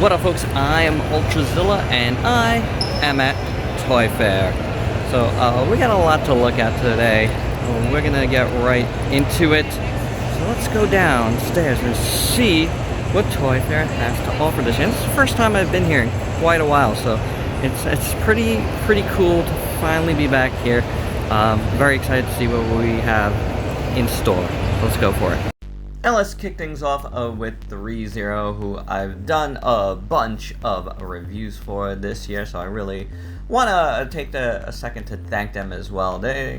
What up, folks? I am ULTRAZILLA, and I am at Toy Fair. So we got a lot to look at today. We're gonna get right into it. So let's go downstairs and see what Toy Fair has to offer this year. This is the first time I've been here in quite a while, so it's pretty cool to finally be back here. Very excited to see what we have in store. Let's go for it. And let's kick things off with ThreeZero, who I've done a bunch of reviews for this year, so I really want to take a second to thank them as well. They,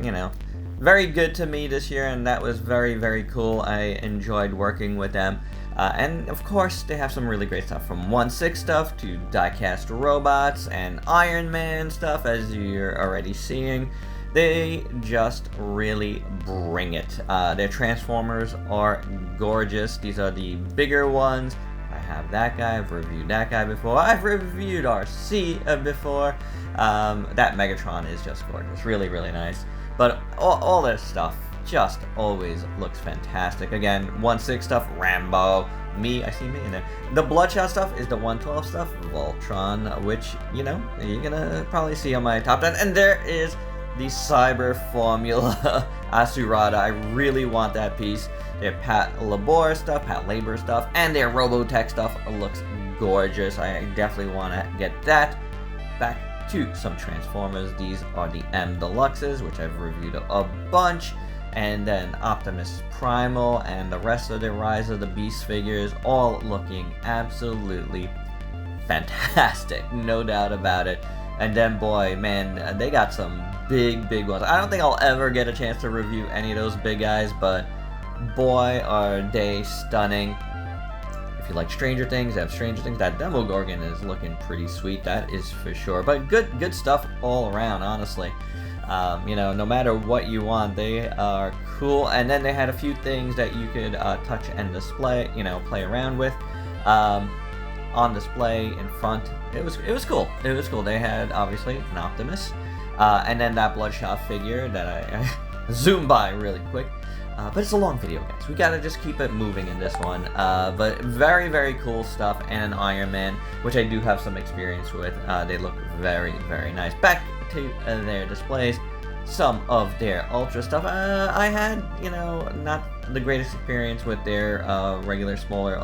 very good to me this year, and that was very cool. I enjoyed working with them. And of course, they have some really great stuff, from 1/6 stuff to die-cast robots and Iron Man stuff, as you're already seeing. They just really bring it. Their Transformers are gorgeous. These are the bigger ones. I have that guy. I've reviewed that guy before. I've reviewed RC before. That Megatron is just gorgeous. Really nice. But all this stuff just always looks fantastic. Again, 1/6 stuff, Rambo. I see me in there. The Bloodshot stuff is the 112 stuff, Voltron, which, you're gonna probably see on my top 10. And there is the Cyber Formula Asurada. I really want that piece. Their Pat Labor stuff, and their Robotech stuff looks gorgeous. I definitely want to get that. Back to some Transformers. These are the M Deluxes, which I've reviewed a bunch. And then Optimus Primal and the rest of the Rise of the Beast figures, all looking absolutely fantastic. No doubt about it. And then, boy, man, they got some big ones. I don't think I'll ever get a chance to review any of those big guys, but boy, are they stunning. If you like Stranger Things, they have Stranger Things. That Demogorgon is looking pretty sweet, that is for sure. But good stuff all around, honestly. No matter what you want, they are cool. And then they had a few things that you could touch and display, play around with. On display in front. It was cool. It was cool. They had, obviously, an Optimus. And then that Bloodshot figure that I zoomed by really quick. But it's a long video, guys. We gotta just keep it moving in this one. But very cool stuff. And an Iron Man, which I do have some experience with. They look very nice. Back to their displays. Some of their Ultra stuff. I had, not the greatest experience with their regular smaller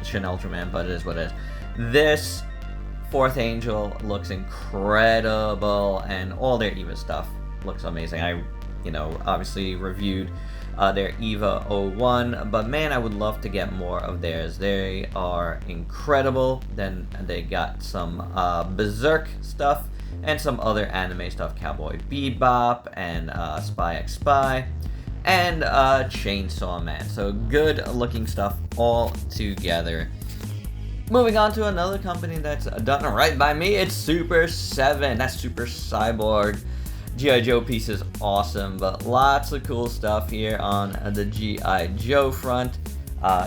Shin Ultraman, but it is what it is. This Fourth Angel looks incredible, and all their EVA stuff looks amazing. I, obviously reviewed their EVA 01, but man, I would love to get more of theirs. They are incredible. Then they got some Berserk stuff and some other anime stuff, Cowboy Bebop and Spy X Spy and Chainsaw Man. So good looking stuff all together. Moving on to another company that's done right by me, it's Super 7. That's Super Cyborg. G.I. Joe piece is awesome, but lots of cool stuff here on the G.I. Joe front.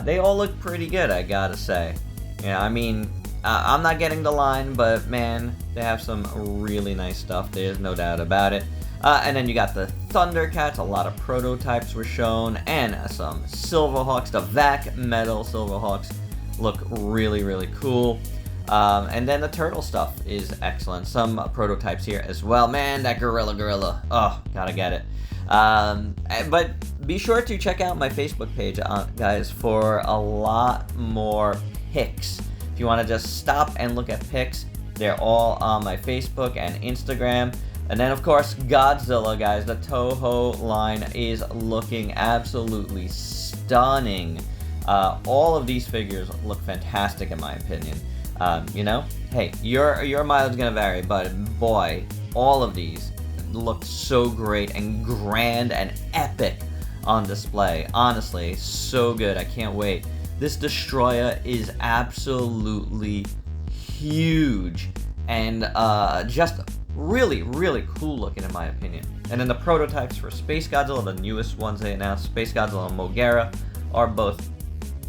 They all look pretty good, I gotta say. I'm not getting the line, but man, they have some really nice stuff. There's no doubt about it. And then you got the Thundercats. A lot of prototypes were shown, and some Silverhawks. The Vac Metal Silverhawks look really cool. And then the Turtle stuff is excellent. Some prototypes here as well. Man, that Gorilla. Oh, gotta get it. But be sure to check out my Facebook page, guys, for a lot more pics. If you want to just stop and look at pics, they're all on my Facebook and Instagram. And then, of course, Godzilla, guys. The Toho line is looking absolutely stunning. All of these figures look fantastic, in my opinion. Hey, your mileage is gonna vary, but boy, all of these look so great and grand and epic on display. Honestly, so good. I can't wait. This Destroyer is absolutely huge and just really cool looking, in my opinion. And then the prototypes for Space Godzilla, the newest ones they announced, Space Godzilla and Mogera, are both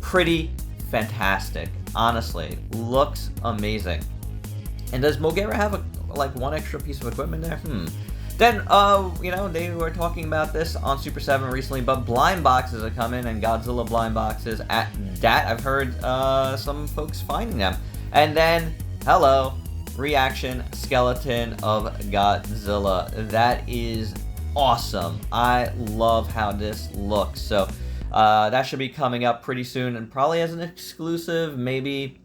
pretty fantastic. Honestly, looks amazing. And does Mogera have one extra piece of equipment there? Then, they were talking about this on Super 7 recently, but blind boxes are coming, and Godzilla blind boxes at that. I've heard some folks finding them. And then, hello, reaction skeleton of Godzilla. That is awesome. I love how this looks. So that should be coming up pretty soon, and probably as an exclusive, maybe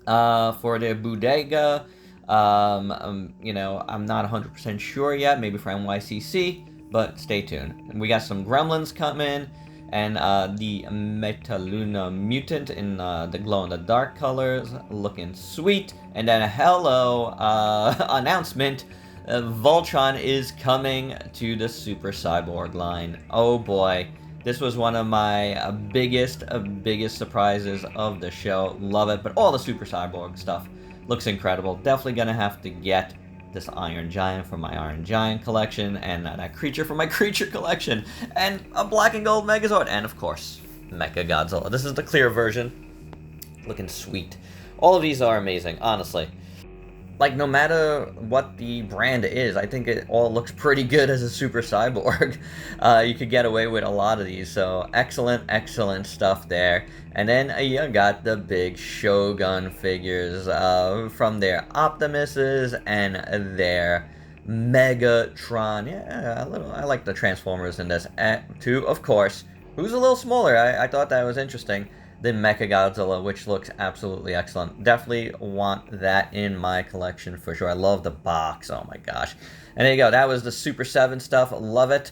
for the bodega. You know, I'm not 100% sure yet, maybe for NYCC, but stay tuned. And we got some gremlins coming, and the Metaluna mutant in the glow-in-the-dark colors, looking sweet. And then a hello announcement, Voltron is coming to the Super Cyborg line. Oh boy, this was one of my biggest surprises of the show. Love it, but all the Super Cyborg stuff looks incredible. Definitely gonna have to get this Iron Giant from my Iron Giant collection, and that creature from my creature collection, and a black and gold Megazord, and of course, Mecha Godzilla. This is the clear version. Looking sweet. All of these are amazing, honestly. Like, no matter what the brand is, I think it all looks pretty good as a Super Cyborg. You could get away with a lot of these, so excellent stuff there. And then you got the big Shogun figures from their Optimuses and their Megatron. Yeah, I like the Transformers in this too, of course. Who's a little smaller? I thought that was interesting. The Mecha Godzilla, which looks absolutely excellent. Definitely want that in my collection for sure. I love the box. Oh my gosh. And there you go. That was the Super 7 stuff. Love it.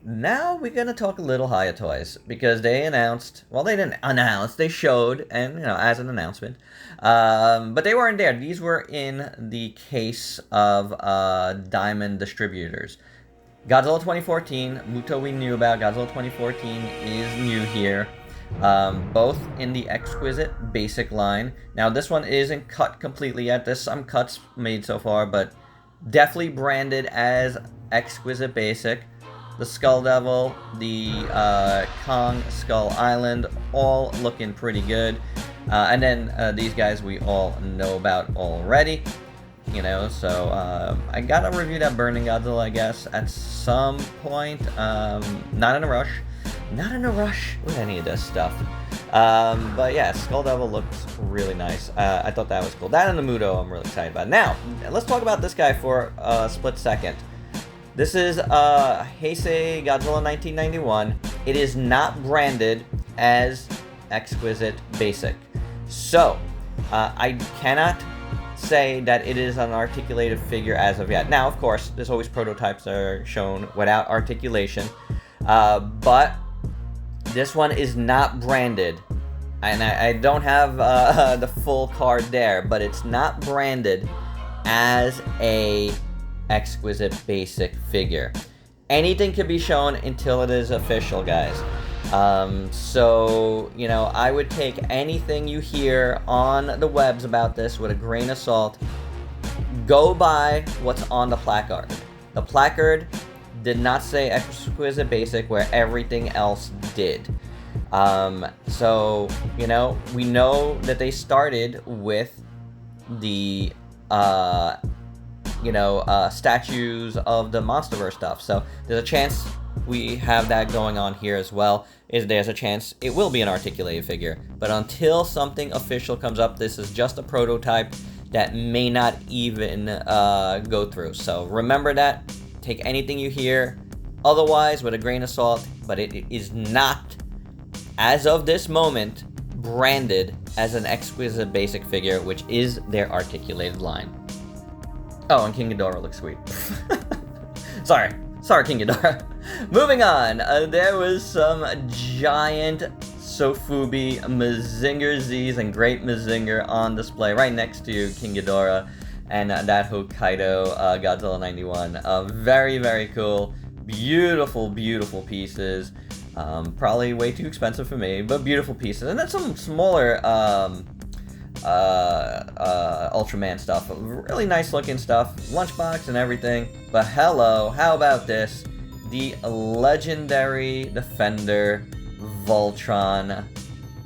Now we're going to talk a little Hiya Toys, because they announced, well, they didn't announce, they showed, and, you know, as an announcement. But they weren't there. These were in the case of Diamond Distributors. Godzilla 2014, Muto we knew about. Godzilla 2014 is new here. Both in the Exquisite Basic line. Now, this one isn't cut completely yet. There's some cuts made so far, but definitely branded as Exquisite Basic. The Skull Devil, the Kong Skull Island, all looking pretty good. And then these guys we all know about already. You know, so I gotta review that Burning Godzilla, I guess, at some point. Not in a rush. Not in a rush with any of this stuff. But yeah, Skull Devil looks really nice. I thought that was cool. That and the Muto I'm really excited about. Now, let's talk about this guy for a split second. This is Heisei Godzilla 1991. It is not branded as Exquisite Basic. So, I cannot say that it is an articulated figure as of yet. Now, of course, there's always prototypes that are shown without articulation. But this one is not branded, and I don't have the full card there, but it's not branded as a Exquisite Basic figure. Anything can be shown until it is official, guys. So, you know, I would take anything you hear on the webs about this with a grain of salt. Go by what's on the placard. The placard did not say Exquisite Basic where everything else did. So, you know, we know that they started with the, statues of the Monsterverse stuff. So there's a chance we have that going on here as well. There's a chance it will be an articulated figure. But until something official comes up, this is just a prototype that may not even go through. So remember that. Take anything you hear otherwise with a grain of salt, but it is not, as of this moment, branded as an Exquisite Basic figure, which is their articulated line. Oh, and King Ghidorah looks sweet. Sorry, King Ghidorah. Moving on, there was some giant Sofubi Mazinger Z's and Great Mazinger on display right next to King Ghidorah and that Hokkaido Godzilla 91. Very, very cool. Beautiful pieces. Probably way too expensive for me, but beautiful pieces. And then some smaller Ultraman stuff. Really nice looking stuff. Lunchbox and everything. But hello, how about this? The legendary Defender Voltron.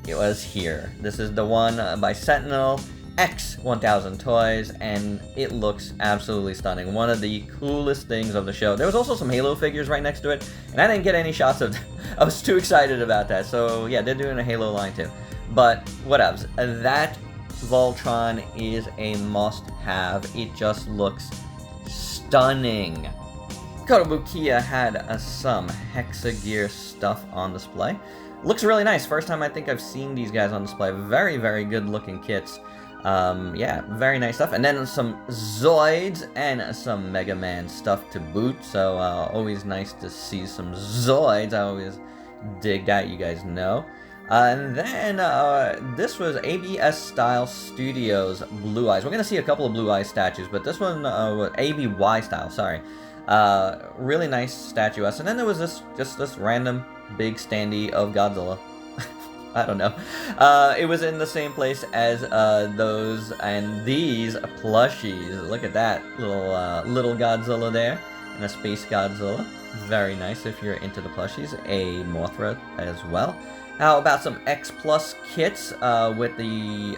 It was here. This is the one by Sentinel X 1000 Toys, and it looks absolutely stunning. One of the coolest things of the show. There was also some Halo figures right next to it, and I didn't get any shots of them. I was too excited about that. So yeah, they're doing a Halo line too. But whatevs. That Voltron is a must-have. It just looks stunning. Kotobukiya had some Hexagear stuff on display. Looks really nice. First time I think I've seen these guys on display. Very, very good looking kits. Yeah, very nice stuff. And then some Zoids and some Mega Man stuff to boot. So always nice to see some Zoids. I always dig that, you guys know. And then this was ABS Style Studios Blue Eyes. We're going to see a couple of Blue Eyes statues, but this one was ABY Style, sorry. Really nice statuette. And then there was just this random big standee of Godzilla. I don't know. It was in the same place as those and these plushies. Look at that little Godzilla there, and a Space Godzilla. Very nice if you're into the plushies. A Mothra as well. How about some X Plus kits with the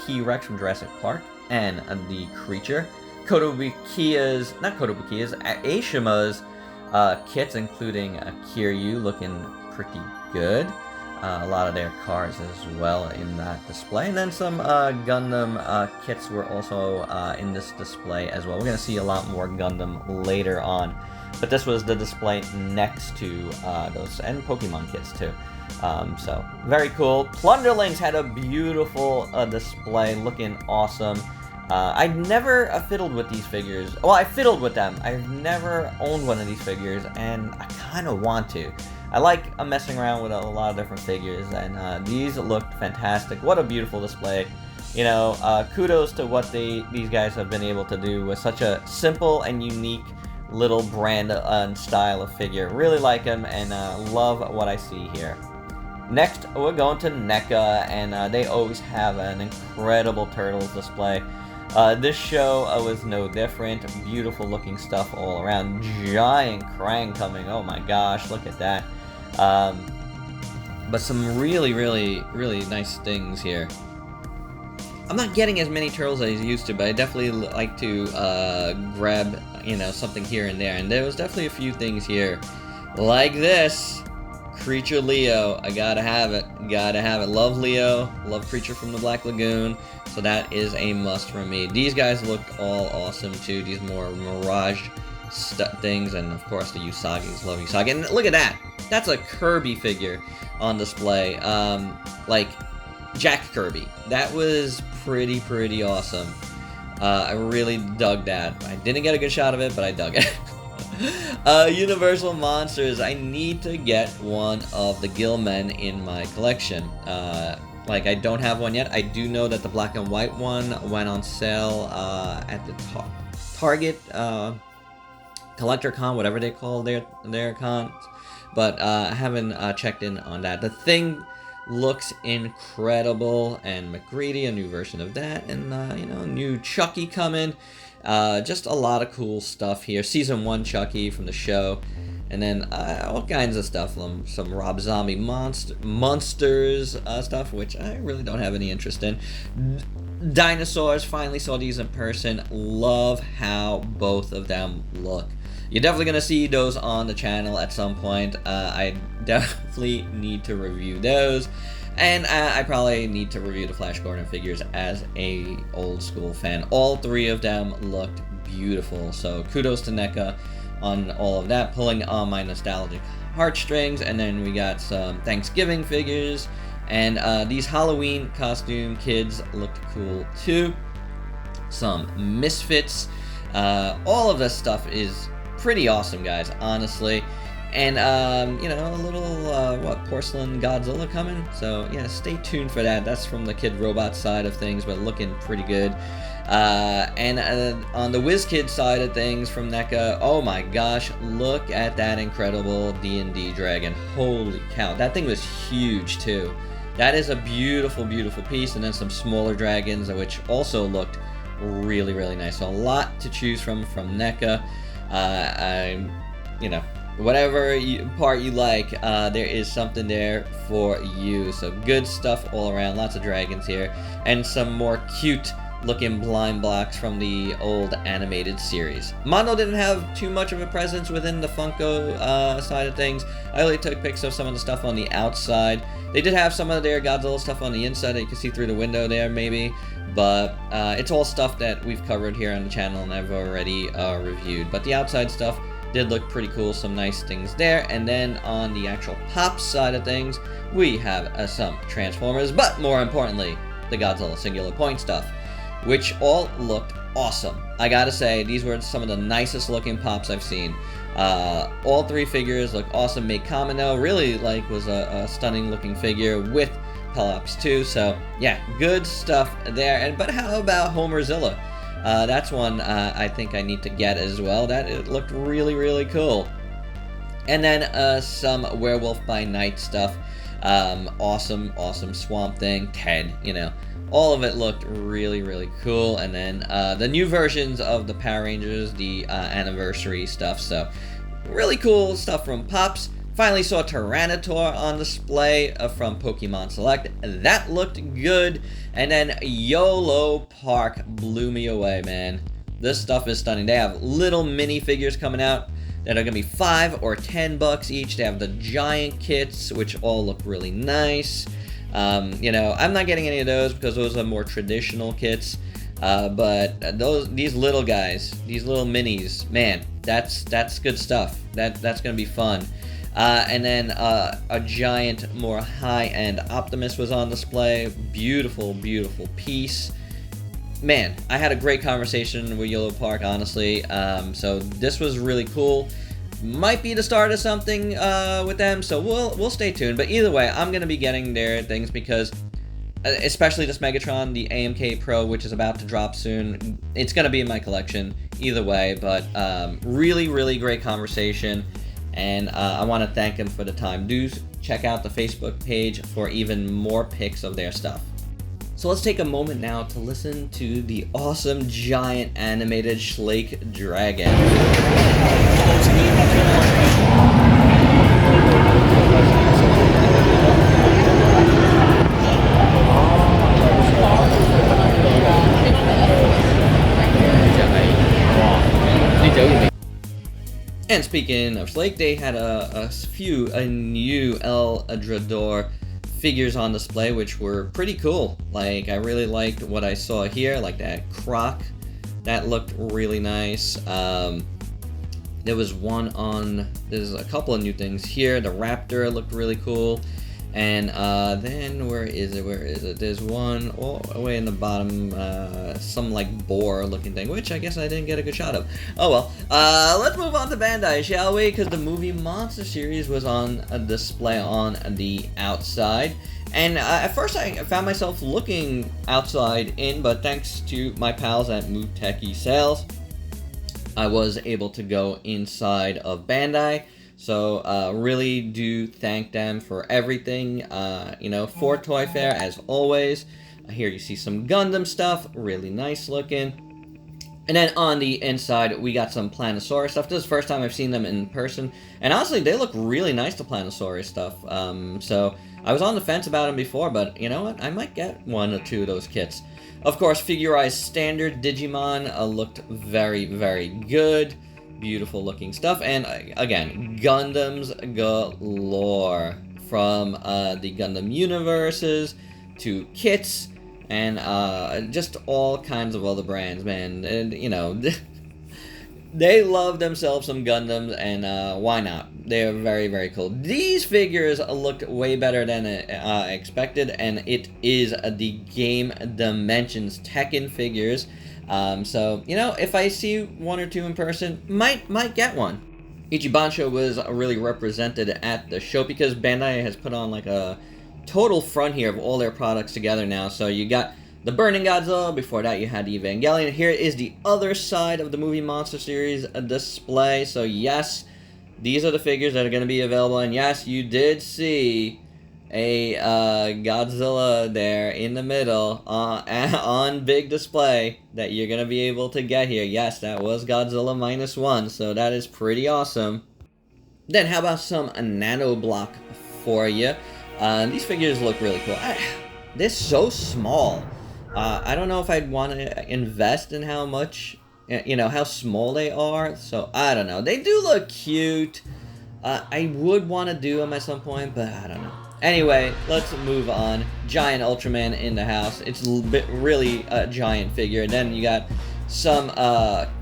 T-Rex from Jurassic Park and the creature. Kotobukiya's, not Kotobukiya's, Aishima's kits, including Kiryu, looking pretty good. A lot of their cars as well in that display. And then some Gundam kits were also in this display as well. We're going to see a lot more Gundam later on. But this was the display next to those, and Pokemon kits too. So, very cool. Plunderlings had a beautiful display, looking awesome. I've never fiddled with these figures. Well, I fiddled with them. I've never owned one of these figures, and I kind of want to. I like messing around with a lot of different figures, and these looked fantastic. What a beautiful display. You know, kudos to what these guys have been able to do with such a simple and unique little brand and style of figure. Really like them, and love what I see here. Next, we're going to NECA, and they always have an incredible Turtles display. This show was no different. Beautiful looking stuff all around. Giant Krang coming. Oh my gosh, look at that. But some really nice things here. I'm not getting as many turtles as I used to, but I definitely like to grab, you know, something here and there. And there was definitely a few things here, like this. Creature Leo, I gotta have it, Love Leo, love Creature from the Black Lagoon, so that is a must for me. These guys looked all awesome too, these more Mirage things, and of course the Usagi's, love Usagi. And look at that, that's a Kirby figure on display, like Jack Kirby. That was pretty awesome. I really dug that. I didn't get a good shot of it, but I dug it. Universal Monsters. I need to get one of the Gillmen in my collection. Like, I don't have one yet. I do know that the black and white one went on sale at the Target Collector Con, whatever they call their cons. But I haven't checked in on that. The Thing looks incredible, and McGreedy, a new version of that, and you know, new Chucky coming. Just a lot of cool stuff here. Season 1 Chucky from the show. And then all kinds of stuff. Some Rob Zombie monsters stuff, which I really don't have any interest in. Dinosaurs, finally saw these in person. Love how both of them look. You're definitely going to see those on the channel at some point. I definitely need to review those. And I probably need to review the Flash Gordon figures as a old school fan. All three of them looked beautiful. So kudos to NECA on all of that, pulling on my nostalgic heartstrings. And then we got some Thanksgiving figures. And these Halloween costume kids looked cool too. Some Misfits. All of this stuff is pretty awesome, guys, honestly. And, you know, a little, porcelain Godzilla coming. So, yeah, stay tuned for that. That's from the Kid Robot side of things, but looking pretty good. And on the WizKid side of things from NECA, oh my gosh, look at that incredible D&D dragon. Holy cow. That thing was huge, too. That is a beautiful, beautiful piece. And then some smaller dragons, which also looked really, really nice. So a lot to choose from NECA. You know, whatever part you like, there is something there for you. So good stuff all around. Lots of dragons here. And some more cute looking blind blocks from the old animated series. Mondo didn't have too much of a presence within the Funko side of things. I only took pics of some of the stuff on the outside. They did have some of their Godzilla stuff on the inside that you can see through the window there, maybe. but it's all stuff that we've covered here on the channel and I've already reviewed. But the outside stuff did look pretty cool, some nice things there. And then on the actual pop side of things, we have some Transformers, but more importantly, the Godzilla Singular Point stuff, which all looked awesome. I gotta say, these were some of the nicest looking pops I've seen. All three figures look awesome. Made Kamino really was a stunning looking figure with Pelops too. So yeah, good stuff there. But how about Homerzilla? That's one I think I need to get as well. It looked really cool. And then some Werewolf by Night stuff. Awesome Swamp Thing, Ted, all of it looked really cool. And then the new versions of the Power Rangers, the anniversary stuff. So really cool stuff from Pops. Finally saw Tyranitar on display from Pokemon Select. That looked good. And then YoloPark blew me away, man. This stuff is stunning. They have little mini figures coming out that are gonna be $5 or $10 each. They have the giant kits, which all look really nice. I'm not getting any of those because those are more traditional kits. But these little guys, these little minis, man, that's good stuff. That's gonna be fun. And then a giant, more high-end Optimus was on display. Beautiful piece. Man, I had a great conversation with YoloPark, honestly. So this was really cool. Might be the start of something with them, so we'll stay tuned. But either way, I'm gonna be getting their things because, especially this Megatron, the AMK Pro, which is about to drop soon, it's gonna be in my collection either way. But really great conversation, and I want to thank them for the time. Do check out the Facebook page for even more pics of their stuff. So let's take a moment now to listen to the awesome giant animated Schleich dragon. And speaking of Schleich, they had a few new El Drador figures on display, which were pretty cool. I really liked what I saw here, like that Croc. That looked really nice. There's a couple of new things here. The Raptor looked really cool. And then where is it? There's one all the way in the bottom, some boar looking thing, which I guess I didn't get a good shot of. Oh well. Let's move on to Bandai, shall we? Because the movie Monster series was on a display on the outside. And at first I found myself looking outside in, but thanks to my pals at Muteki Sales, I was able to go inside of Bandai. So really do thank them for everything, for Toy Fair, as always. Here you see some Gundam stuff, really nice looking. And then on the inside, we got some Planosaurus stuff. This is the first time I've seen them in person. And honestly, they look really nice, the Planosaurus stuff. So I was on the fence about them before, but you know what? I might get one or two of those kits. Of course, figurized standard Digimon looked very good. Beautiful looking stuff. And again, Gundams galore, from the Gundam universes to kits and just all kinds of other brands, man. And they love themselves some Gundams, and why not? They're very cool. These figures looked way better than expected, and it is the Game Dimensions Tekken figures. So, if I see one or two in person, might get one. Ichibansha was really represented at the show because Bandai has put on a total front here of all their products together now. So you got the Burning Godzilla, before that you had the Evangelion. Here is the other side of the movie Monster series display. So yes, these are the figures that are going to be available, and yes, you did see a Godzilla there in the middle on big display that you're going to be able to get here. Yes, that was Godzilla -1, so that is pretty awesome. Then how about some Nano Block for you? These figures look really cool. They're so small. I don't know if I'd want to invest in how much, how small they are, so I don't know. They do look cute. I would want to do them at some point, but I don't know. Anyway, let's move on. Giant Ultraman in the house. It's really a giant figure. And then you got some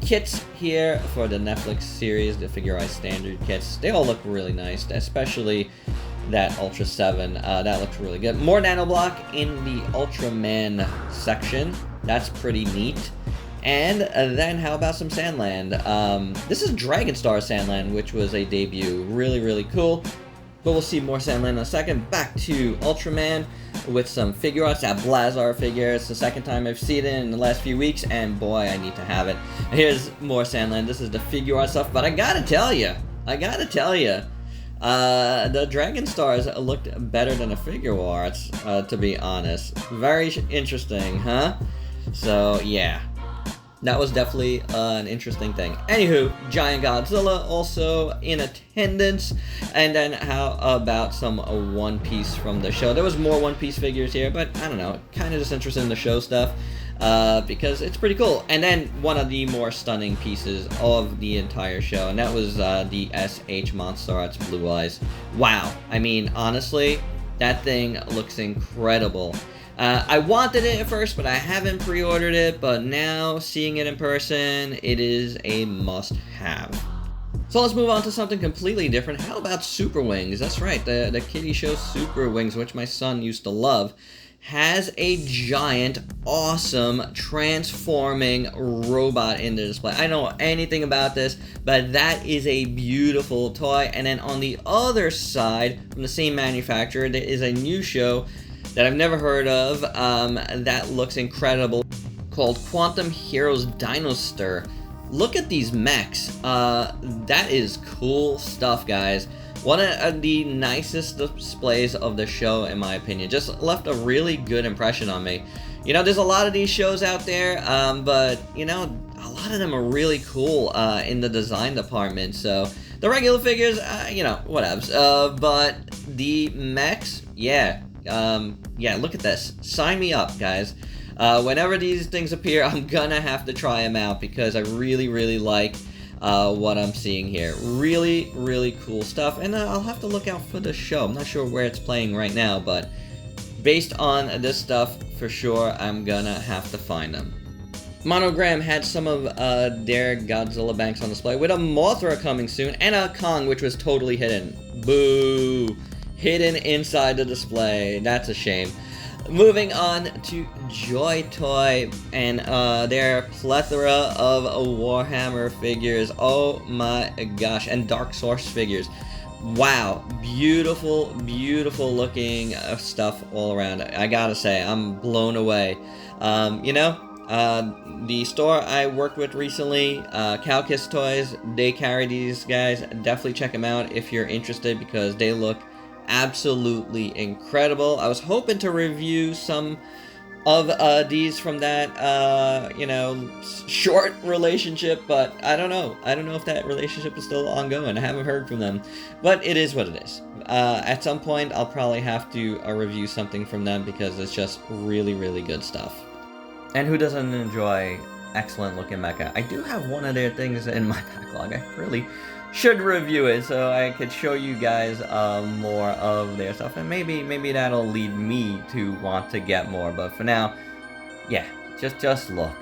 kits here for the Netflix series, the Figure Eye Standard kits. They all look really nice, especially that Ultra 7. That looks really good. More nanoblock in the Ultraman section. That's pretty neat. And then how about some Sandland? This is Dragon Star Sandland, which was a debut. Really, really cool. But we'll see more Sandland in a second. Back to Ultraman with some figure arts. That Blazar figure. It's the second time I've seen it in the last few weeks, and boy, I need to have it. Here's more Sandland. This is the figure art stuff, but I gotta tell you, the Dragon Stars looked better than the figure arts, to be honest. Very interesting, huh? So, yeah. That was definitely an interesting thing. Anywho, Giant Godzilla also in attendance. And then how about some One Piece from the show? There was more One Piece figures here, but I don't know. Kind of just interested in the show stuff because it's pretty cool. And then one of the more stunning pieces of the entire show, and that was the SH Monster Arts Blue Eyes. Wow. I mean, honestly, that thing looks incredible. I wanted it at first, but I haven't pre-ordered it, but now seeing it in person, it is a must-have. So let's move on to something completely different. How about Super Wings? That's right, the kiddie show Super Wings, which my son used to love, has a giant, awesome, transforming robot in the display. I don't know anything about this, but that is a beautiful toy. And then on the other side, from the same manufacturer, there is a new show that I've never heard of, that looks incredible, called Quantum Heroes Dino Stir. Look at these mechs. That is cool stuff, guys. One of the nicest displays of the show, in my opinion. Just left a really good impression on me. You know, there's a lot of these shows out there, but, you know, a lot of them are really cool in the design department. So, the regular figures, you know, whatevs. But the mechs, yeah. Yeah, look at this. Sign me up, guys. Whenever these things appear, I'm gonna have to try them out because I really, really like what I'm seeing here. Really, really cool stuff. And I'll have to look out for the show. I'm not sure where it's playing right now, but based on this stuff, for sure, I'm gonna have to find them. Monogram had some of their Godzilla banks on display, with a Mothra coming soon, and a Kong, which was totally hidden. Boo! Hidden inside the display. That's a shame. Moving on to Joy Toy and their plethora of Warhammer figures. Oh my gosh. And Dark Source figures. Wow. Beautiful, beautiful looking stuff all around. I gotta say, I'm blown away. You know, the store I worked with recently, Calcus Toys, they carry these guys. Definitely check them out if you're interested because they look absolutely incredible. I was hoping to review some of these from that, you know, short relationship, but I don't know. I don't know if that relationship is still ongoing. I haven't heard from them, but it is what it is. At some point, I'll probably have to review something from them because it's just really, really good stuff. And who doesn't enjoy excellent looking mecha? I do have one of their things in my backlog. I really should review it so I could show you guys more of their stuff, and maybe that'll lead me to want to get more. But for now, yeah, just look,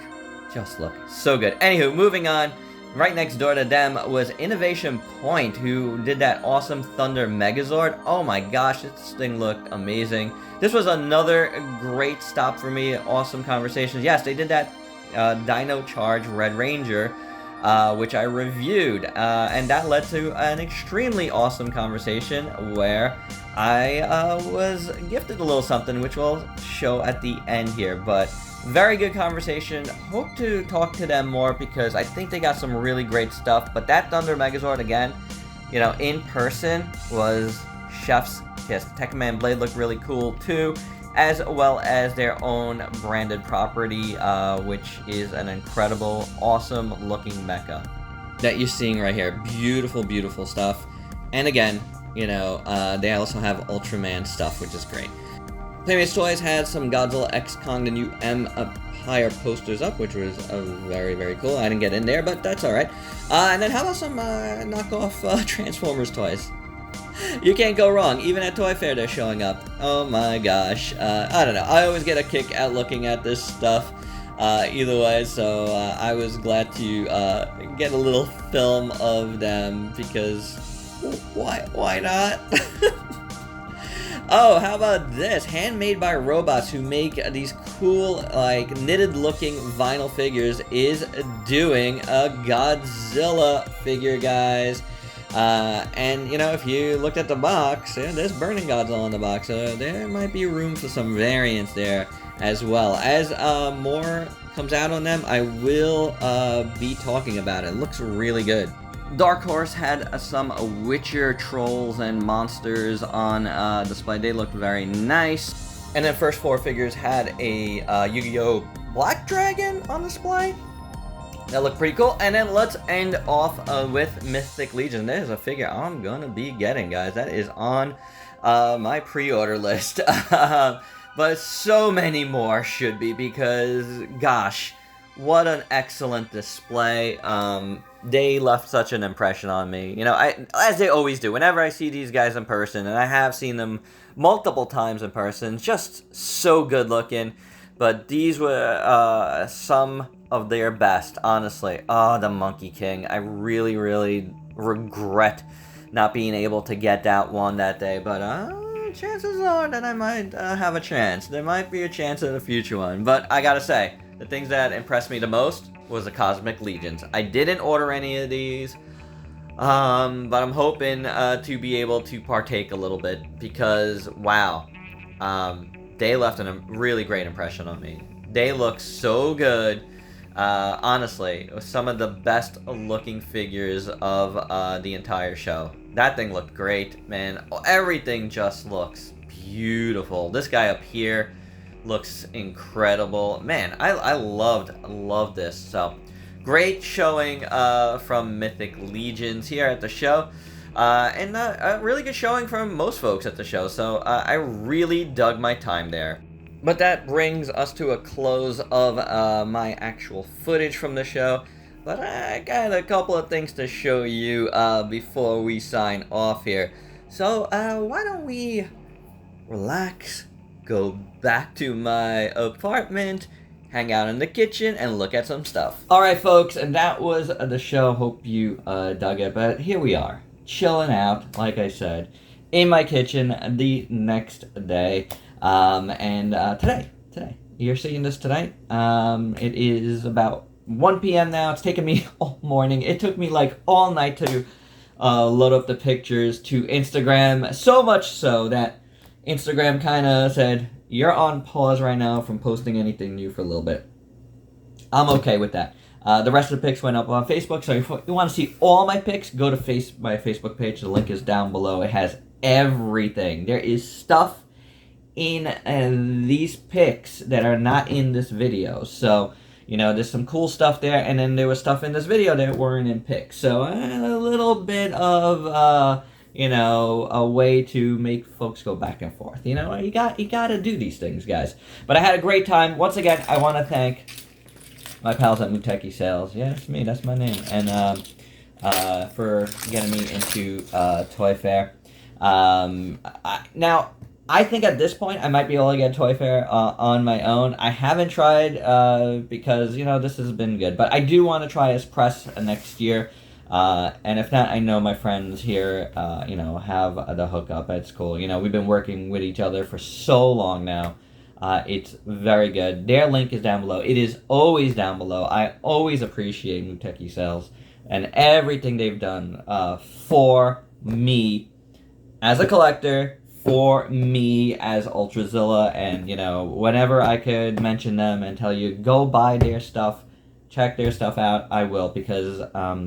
so good. Anywho, moving on. Right next door to them was Innovation Point, who did that awesome Thunder Megazord. Oh my gosh, this thing looked amazing. This was another great stop for me. Awesome conversations. Yes, they did that Dino Charge Red Ranger, which I reviewed, and that led to an extremely awesome conversation where I was gifted a little something, which we'll show at the end here. But very good conversation. Hope to talk to them more because I think they got some really great stuff. But that Thunder Megazord, again, you know, in person was chef's kiss. The Tekkaman Blade looked really cool too, as well as their own branded property, which is an incredible, awesome looking mecha that you're seeing right here. Beautiful, beautiful stuff. And again, you know, they also have Ultraman stuff, which is great. Playmates Toys had some Godzilla X Kong the New Empire posters up, which was very, very cool. I didn't get in there, but that's alright. And then how about some knockoff Transformers toys? You can't go wrong. Even at Toy Fair, they're showing up. Oh my gosh. I don't know. I always get a kick at looking at this stuff. Either way, so I was glad to get a little film of them because why not? Oh, how about this? Handmade by robots who make these cool, like, knitted-looking vinyl figures is doing a Godzilla figure, guys. And, you know, if you looked at the box, there's Burning Godzilla on the box, so there might be room for some variants there as well. As more comes out on them, I will be talking about it. It looks really good. Dark Horse had some Witcher trolls and monsters on display. They looked very nice. And then First Floor Figures had a Yu-Gi-Oh! Black Dragon on display. That looked pretty cool. And then let's end off with Mythic Legion. There's a figure I'm gonna be getting, guys. That is on my pre-order list. But so many more should be because, gosh, what an excellent display. They left such an impression on me. You know, as they always do. Whenever I see these guys in person, and I have seen them multiple times in person, just so good looking. But these were some of their best, honestly. Oh, the Monkey King. I really, really regret not being able to get that one that day. But chances are that I might have a chance. There might be a chance at a future one. But I gotta say, the things that impressed me the most was the Cosmic Legions. I didn't order any of these, but I'm hoping to be able to partake a little bit because, wow, they left a really great impression on me. They look so good. Honestly, it was some of the best looking figures of the entire show. That thing looked great, man. Everything just looks beautiful. This guy up here looks incredible. Man, I loved this. So, great showing from Mythic Legions here at the show. And a really good showing from most folks at the show. So, I really dug my time there. But that brings us to a close of my actual footage from the show. But I got a couple of things to show you before we sign off here. So, why don't we relax, go back to my apartment, hang out in the kitchen, and look at some stuff. Alright, folks, and that was the show. Hope you dug it. But here we are, chilling out, like I said, in my kitchen the next day. Today, you're seeing this tonight. It is about 1 p.m. now. It's taken me all morning. It took me like all night to load up the pictures to Instagram. So much so that Instagram kind of said, you're on pause right now from posting anything new for a little bit. I'm okay with that. The rest of the pics went up on Facebook. So if you want to see all my pics, go to my Facebook page. The link is down below. It has everything. There is stuff in these pics that are not in this video. So, you know, there's some cool stuff there, and then there was stuff in this video that weren't in pics. So, a little bit of, you know, a way to make folks go back and forth. You know, you got to do these things, guys. But I had a great time. Once again, I want to thank my pals at Mythic Sales. Yeah, that's me. That's my name. And for getting me into Toy Fair. Now, I think at this point I might be able to get Toy Fair on my own. I haven't tried because, you know, this has been good. But I do want to try as press next year. And if not, I know my friends here, you know, have the hookup. It's cool. You know, we've been working with each other for so long now. It's very good. Their link is down below. It is always down below. I always appreciate Mythic Sales and everything they've done for me as a collector, for me as ULTRAZILLA, and, you know, whenever I could mention them and tell you, go buy their stuff, check their stuff out, I will, because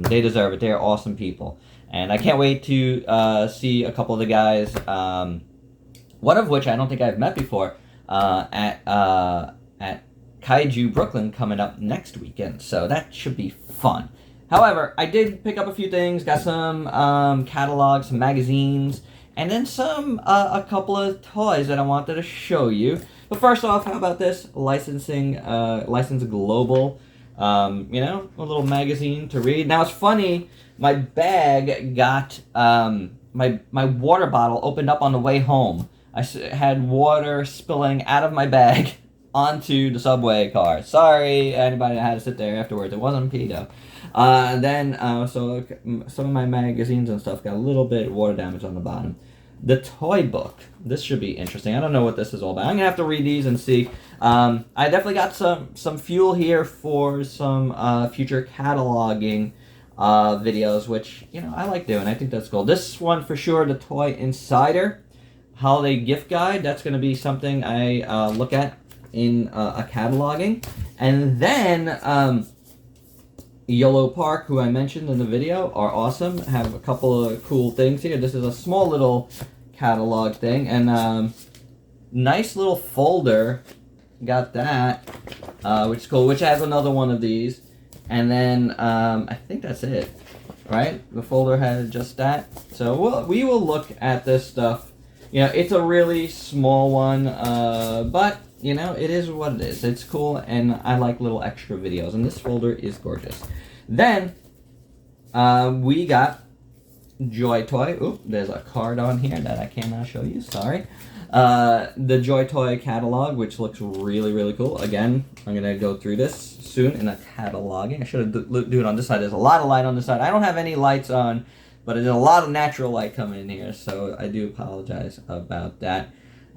they deserve it. They're awesome people. And I can't wait to see a couple of the guys, one of which I don't think I've met before, at Kaiju Brooklyn coming up next weekend. So that should be fun. However, I did pick up a few things, got some catalogs, some magazines, and then a couple of toys that I wanted to show you. But first off, how about this? Licensing Global. You know, a little magazine to read. Now, it's funny, my bag got my water bottle opened up on the way home. I had water spilling out of my bag onto the subway car. Sorry, anybody that had to sit there afterwards. It wasn't a pedo. So some of my magazines and stuff got a little bit water damage on the bottom. The toy book. This should be interesting. I don't know what this is all about. I'm gonna have to read these and see. I definitely got some fuel here for some future cataloging videos, which, you know, I like doing. I think that's cool. This one for sure, the Toy Insider Holiday Gift Guide. That's gonna be something I look at in a cataloging. And then YoloPark, who I mentioned in the video, are awesome. Have a couple of cool things here. This is a small little catalog thing, and nice little folder. Got that, which is cool, which has another one of these. And then I think that's it, right? The folder has just that. So we will look at this stuff. You know, it's a really small one, but you know, it is what it is. It's cool, and I like little extra videos, and this folder is gorgeous. Then, we got Joy Toy. Oop, there's a card on here that I cannot show you, sorry. The Joy Toy catalog, which looks really, really cool. Again, I'm going to go through this soon in a cataloging. I should have do it on this side. There's a lot of light on this side. I don't have any lights on, but there's a lot of natural light coming in here, so I do apologize about that.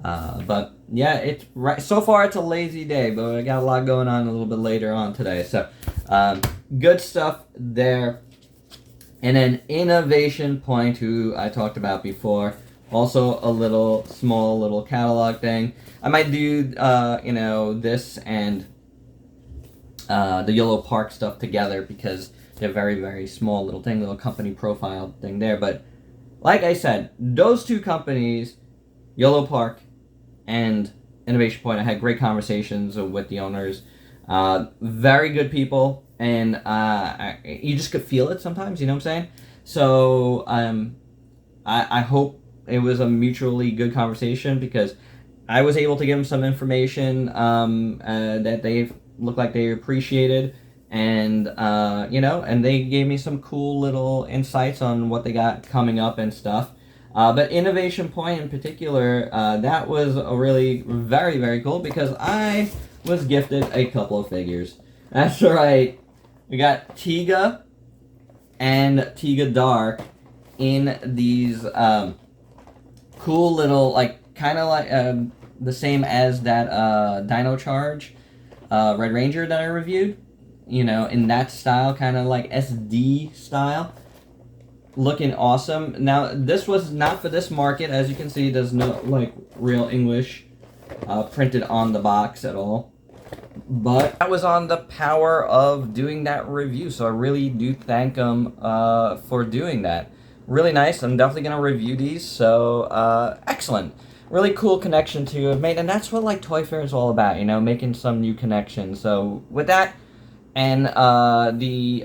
But yeah, it's right. So far, it's a lazy day, but I got a lot going on a little bit later on today. So, good stuff there. And then Innovation Point, who I talked about before, also a small little catalog thing. I might do, you know, this and the YoloPark stuff together because they're very, very small little thing, little company profile thing there. But like I said, those two companies, YoloPark and Innovation Point, I had great conversations with the owners. Very good people, and you just could feel it sometimes, you know what I'm saying? So I hope it was a mutually good conversation because I was able to give them some information that they looked like they appreciated, and you know, and they gave me some cool little insights on what they got coming up and stuff. But Innovation Point in particular, that was a really very, very cool because I was gifted a couple of figures. That's right. We got Tiga and Tiga Dark in these cool little, like, kind of like the same as that Dino Charge Red Ranger that I reviewed. You know, in that style, kind of like SD style. Looking awesome. Now, this was not for this market. As you can see, there's no, like, real English printed on the box at all. But that was on the power of doing that review, so I really do thank them for doing that. Really nice. I'm definitely going to review these, so excellent. Really cool connection to have made, and that's what, like, Toy Fair is all about, you know, making some new connections. So, with that, and the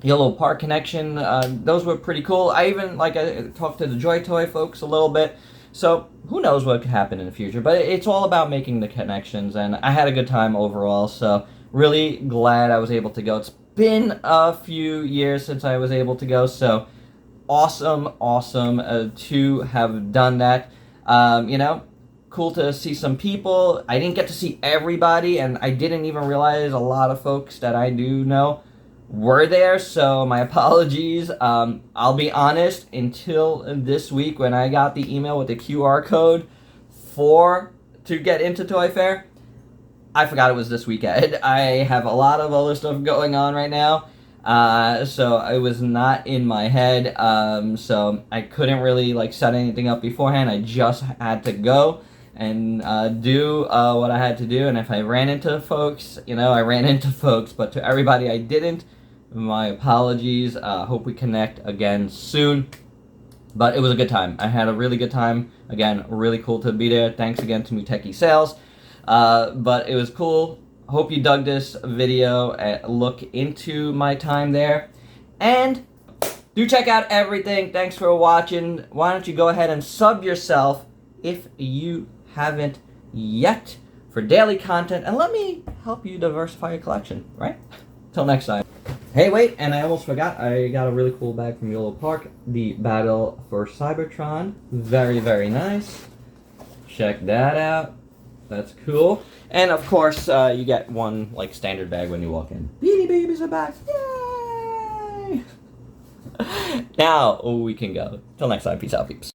YoloPark connection, those were pretty cool. I even, like, I talked to the Joy Toy folks a little bit, so who knows what could happen in the future, but it's all about making the connections, and I had a good time overall, so really glad I was able to go. It's been a few years since I was able to go, so awesome to have done that. You know, cool to see some people. I didn't get to see everybody, and I didn't even realize a lot of folks that I do know were there, so my apologies. I'll be honest, until this week when I got the email with the QR code to get into Toy Fair, I forgot it was this weekend. I have a lot of other stuff going on right now, so it was not in my head, so I couldn't really, like, set anything up beforehand. I just had to go and do what I had to do, and if I ran into folks, you know, I ran into folks, but to everybody I didn't, my apologies. Hope we connect again soon. But it was a good time. I had a really good time. Again, really cool to be there. Thanks again to Mythic Sales. But it was cool. Hope you dug this video. Look into my time there. And do check out everything. Thanks for watching. Why don't you go ahead and sub yourself if you haven't yet for daily content. And let me help you diversify your collection, right? Till next time. Hey, wait, and I almost forgot. I got a really cool bag from YoloPark. The Battle for Cybertron. Very, very nice. Check that out. That's cool. And of course, you get one like standard bag when you walk in. Beanie Babies are back. Yay! Now we can go. Till next time. Peace out, peeps.